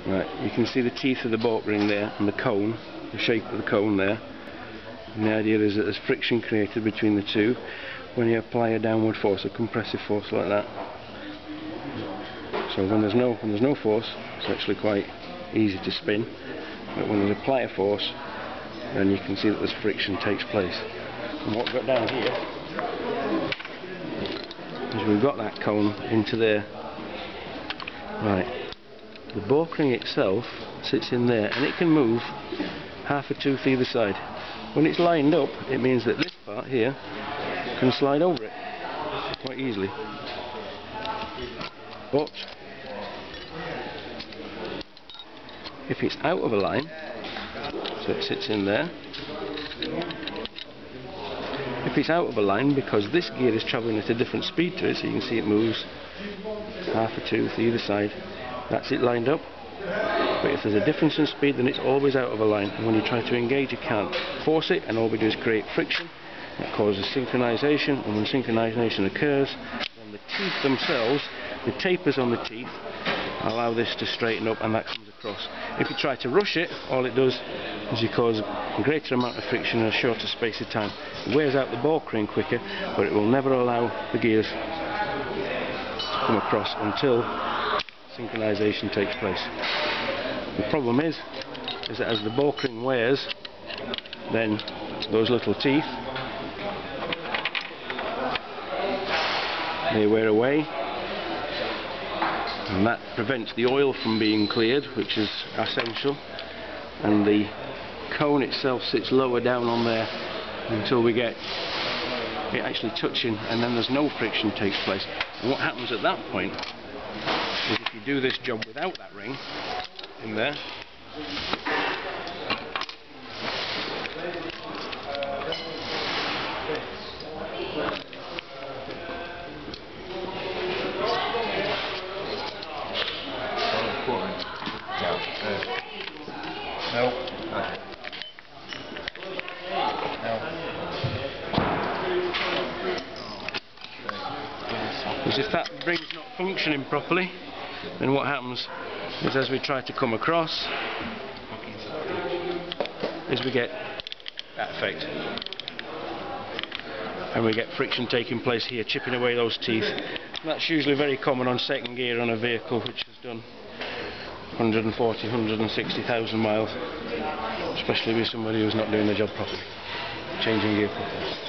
Right, you can see the teeth of the bolt ring there and the cone, the shape of the cone there. And the idea is that there's friction created between the two when you apply a downward force, a compressive force like that. So when there's no force, it's actually quite easy to spin. But when there's apply a force, then you can see that this friction takes place. And what we've got down here is we've got that cone into there. Right. The bolt ring itself sits in there and it can move half a tooth either side. When it's lined up, it means that this part here can slide over it quite easily. But if it's out of a line, so it sits in there, if it's out of a line because this gear is travelling at a different speed to it, so you can see it moves half a tooth either side, that's it lined up. But if there's a difference in speed, then it's always out of a line, and when you try to engage you can't force it, and all we do is create friction. That causes synchronization, and when synchronization occurs, then the teeth themselves, the tapers on the teeth, allow this to straighten up, and that comes across. If you try to rush it, all it does is you cause a greater amount of friction in a shorter space of time. It wears out the bolt ring quicker, but it will never allow the gears to come across until synchronization takes place. The problem is that as the bolt ring wears, then those little teeth, they wear away, and that prevents the oil from being cleared, which is essential, and the cone itself sits lower down on there until we get it actually touching, and then there's no friction takes place. And what happens at that point is if you do this job without that ring in there, because if that ring's not functioning properly, then what happens is as we try to come across, is we get that effect. And we get friction taking place here, chipping away those teeth. And that's usually very common on second gear on a vehicle which has done 140, 160,000 miles, especially with somebody who's not doing the job properly, changing gear properly.